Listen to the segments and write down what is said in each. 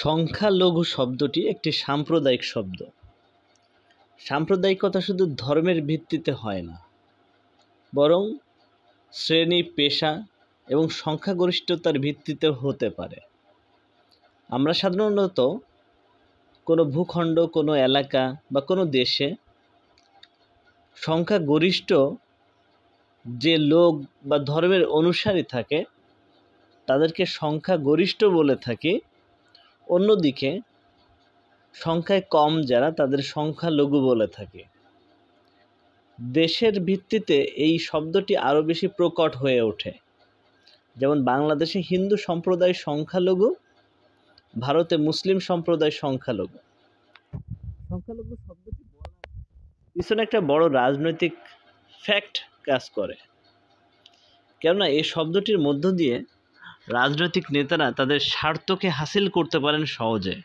সংখ্যালঘু শব্দটি একটি সাম্প্রদায়িক শব্দ। সাম্প্রদায়িকতা শুধু ধর্মের ভিত্তিতে হয় না, বরং শ্রেণী, পেশা এবং সংখ্যাগরিষ্ঠতার ভিত্তিতেও হতে পারে। আমরা সাধারণত কোনো ভূখণ্ড, কোনো এলাকা বা কোনো দেশে সংখ্যাগরিষ্ঠ যে লোক বা ধর্মের অনুসারী থাকে তাদেরকে সংখ্যাগরিষ্ঠ বলে থাকি। অন্যদিকে সংখ্যায় কম যারা তাদের সংখ্যালঘু বলে থাকে। দেশের ভিত্তিতে এই শব্দটি আরও বেশি প্রকট হয়ে ওঠে। যেমন বাংলাদেশে হিন্দু সম্প্রদায় সংখ্যালঘু, ভারতে মুসলিম সম্প্রদায় সংখ্যালঘু। সংখ্যালঘু শব্দটি বলার পিছনে একটা বড় রাজনৈতিক ফ্যাক্ট কাজ করে, কেননা এই শব্দটির মধ্য দিয়ে রাজনৈতিক নেতারা তাদের স্বার্থকে হাসিল করতে পারেন সহজে।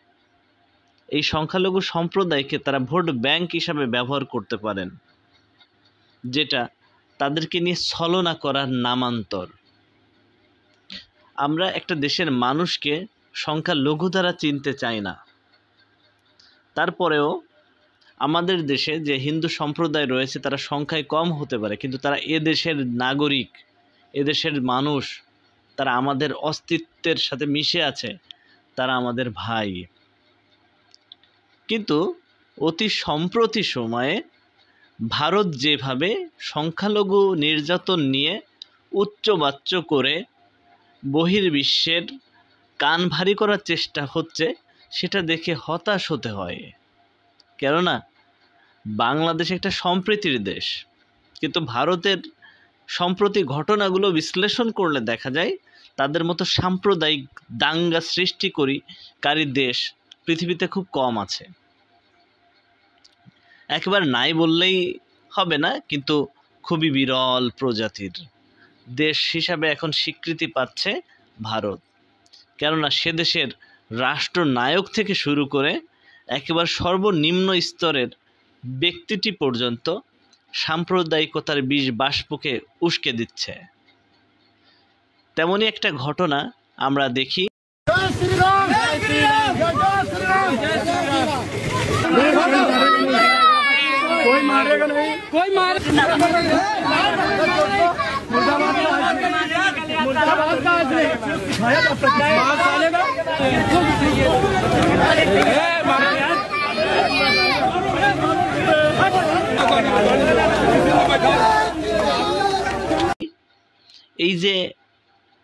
এই সংখ্যালঘু সম্প্রদায়কে তারা ভোট ব্যাংক হিসাবে ব্যবহার করতে পারেন, যেটা তাদেরকে নিয়ে ছলনা করার নামান্তর। আমরা একটা দেশের মানুষকে সংখ্যালঘু দ্বারা চিনতে চাই না। তারপরেও আমাদের দেশে যে হিন্দু সম্প্রদায় রয়েছে তারা সংখ্যায় কম হতে পারে, কিন্তু তারা এদেশের নাগরিক, এদেশের মানুষ, তারা আমাদের অস্তিত্বের সাথে মিশে আছে, তারা আমাদের ভাই। কিন্তু অতি সম্প্রতি সময়ে ভারত যেভাবে সংখ্যালঘু নির্যাতন নিয়ে উচ্চবাচ্য করে বহির্বিশ্বের কান ভারী করার চেষ্টা হচ্ছে, সেটা দেখে হতাশ হতে হয়। কেননা বাংলাদেশ একটা সম্প্রীতির দেশ, কিন্তু ভারতের সম্প্রতি ঘটনাগুলো বিশ্লেষণ করলে দেখা যায় তাদের মতো সাম্প্রদায়িক দাঙ্গা সৃষ্টিকারী দেশ পৃথিবীতে খুব কম আছে। একেবারে নাই বললেই হবে না, কিন্তু খুবই বিরল প্রজাতির দেশ হিসাবে এখন স্বীকৃতি পাচ্ছে ভারত। কেননা সে দেশের রাষ্ট্রনায়ক থেকে শুরু করে একেবারে সর্বনিম্ন স্তরের ব্যক্তিটি পর্যন্ত সাম্প্রদায়িকতার বিষ বাষ্পকে উস্কে দিচ্ছে। তেমনই একটা ঘটনা আমরা দেখি। এই যে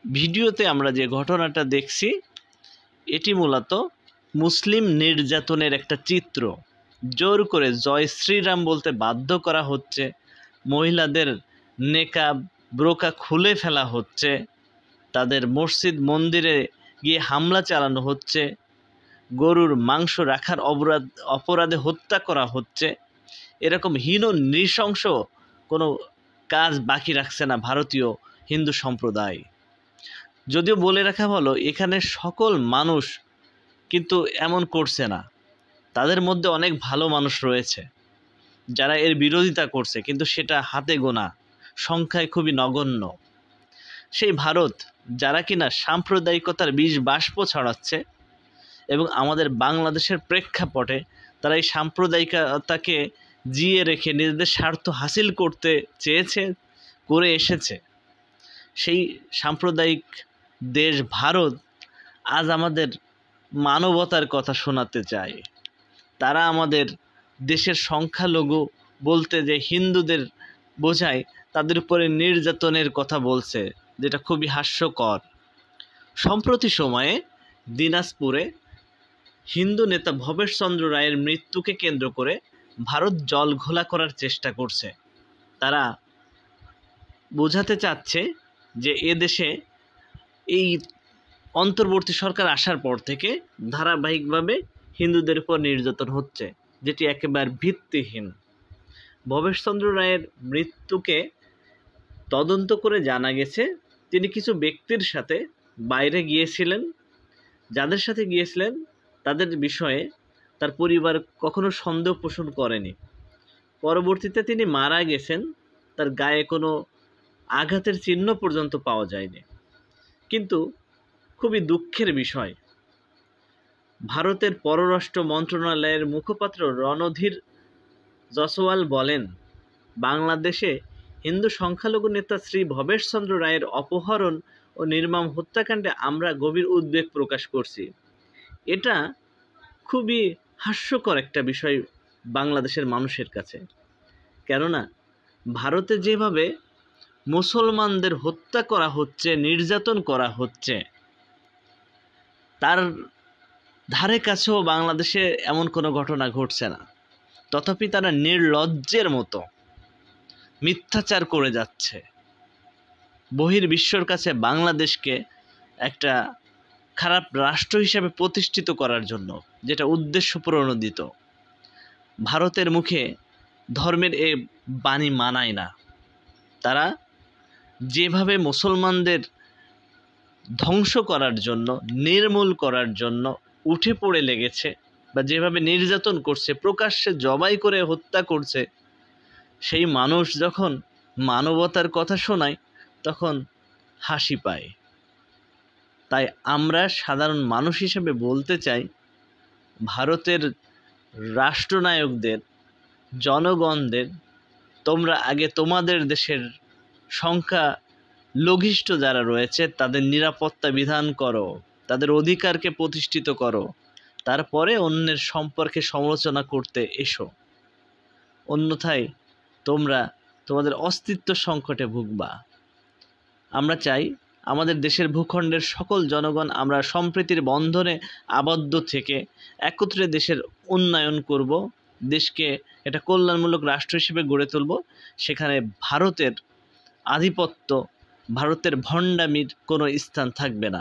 ভিডিওতে আমরা যে ঘটনাটা দেখছি, এটি মূলত মুসলিম নির্যাতনের একটা চিত্র। জোর করে জয় শ্রীরাম বলতে বাধ্য করা হচ্ছে, মহিলাদের নেকাব ব্রোকা খুলে ফেলা হচ্ছে, তাদের মসজিদ মন্দিরে গিয়ে হামলা চালানো হচ্ছে, গরুর মাংস রাখার অপরাধে হত্যা করা হচ্ছে। এরকম হীন নৃশংস কোনো কাজ বাকি রাখছে না ভারতীয় হিন্দু সম্প্রদায়। যদিও বলে রাখা ভালো, এখানে সকল মানুষ কিন্তু এমন করছে না। তাদের মধ্যে অনেক ভালো মানুষ রয়েছে যারা এর বিরোধিতা করছে, কিন্তু সেটা হাতে গোনা, সংখ্যায় খুবই নগণ্য। সেই ভারত যারা কিনা সাম্প্রদায়িকতার বিষ বাষ্প ছড়াচ্ছে এবং আমাদের বাংলাদেশের প্রেক্ষাপটে তারা এই সাম্প্রদায়িকতাকে জিয়ে রেখে নিজেদের স্বার্থ হাসিল করতে চেয়েছে, করে এসেছে, সেই সাম্প্রদায়িক দেশ ভারত আজ আমাদের মানবতার কথা শোনাতে চায়। তারা আমাদের দেশের সংখ্যালঘু বলতে যে হিন্দুদের বোঝায়, তাদের উপরে নির্যাতনের কথা বলছে, যেটা খুবই হাস্যকর। সম্প্রতি সময়ে দিনাজপুরে হিন্দু নেতা ভবেশচন্দ্র রায়ের মৃত্যুকে কেন্দ্র করে ভারত জল ঘোলা করার চেষ্টা করছে। তারা বোঝাতে চাচ্ছে যে এদেশে এই অন্তর্বর্তী সরকার আসার পর থেকে ধারাবাহিকভাবে হিন্দুদের উপর নির্যাতন হচ্ছে, যেটি একেবারে ভিত্তিহীন। ভবেশচন্দ্র রায়ের মৃত্যুকে তদন্ত করে জানা গেছে তিনি কিছু ব্যক্তির সাথে বাইরে গিয়েছিলেন। যাদের সাথে গিয়েছিলেন তাদের বিষয়ে তার পরিবার কখনো সন্দেহ পোষণ করেনি। পরবর্তীতে তিনি মারা গেছেন, তার গায়ে কোনো আঘাতের চিহ্ন পর্যন্ত পাওয়া যায়নি। কিন্তু খুবই দুঃখের বিষয়, ভারতের পররাষ্ট্র মন্ত্রণালয়ের মুখপাত্র রণধীর জসওয়াল বলেন, বাংলাদেশে হিন্দু সংখ্যালঘু নেতা শ্রী ভবেশচন্দ্র রায়ের অপহরণ ও নির্মম হত্যাকাণ্ডে আমরা গভীর উদ্বেগ প্রকাশ করছি। এটা খুবই হাস্যকর একটা বিষয় বাংলাদেশের মানুষের কাছে। কেননা ভারতে যেভাবে মুসলমানদের হত্যা করা হচ্ছে, নির্যাতন করা হচ্ছে, তার ধারে কাছেও বাংলাদেশে এমন কোনো ঘটনা ঘটছে না। তথাপি তারা নির্লজ্জের মতো মিথ্যাচার করে যাচ্ছে বহির্বিশ্বর কাছে বাংলাদেশকে একটা খারাপ রাষ্ট্র হিসেবে প্রতিষ্ঠিত করার জন্য, যেটা উদ্দেশ্য প্রণোদিত। ভারতের মুখে ধর্মের এ বাণী মানায় না। তারা যেভাবে মুসলমানদের ধ্বংস করার জন্য, নির্মূল করার জন্য উঠে পড়ে লেগেছে, বা যেভাবে নির্যাতন করছে, প্রকাশ্যে জবাই করে হত্যা করছে, সেই মানুষ যখন মানবতার কথা শোনায় তখন হাসি পায়। তাই আমরা সাধারণ মানুষ হিসেবে বলতে চাই, ভারতের রাষ্ট্রনায়কদের, জনগণদের, তোমরা আগে তোমাদের দেশের সংখ্যা লঘিষ্ঠ যারা রয়েছে তাদের নিরাপত্তা বিধান করো, তাদের অধিকারকে প্রতিষ্ঠিত করো, তারপরে অন্যের সম্পর্কে সমালোচনা করতে এসো। অন্যথায় তোমরা তোমাদের অস্তিত্ব সংকটে ভুগবা। আমরা চাই আমাদের দেশের ভূখণ্ডের সকল জনগণ আমরা সম্প্রীতির বন্ধনে আবদ্ধ থেকে একত্রে দেশের উন্নয়ন করব, দেশকে এটা কল্যাণমূলক রাষ্ট্র হিসেবে গড়ে তুলব। সেখানে ভারতের আধিপত্য, ভারতের ভণ্ডামির কোনো স্থান থাকবে না।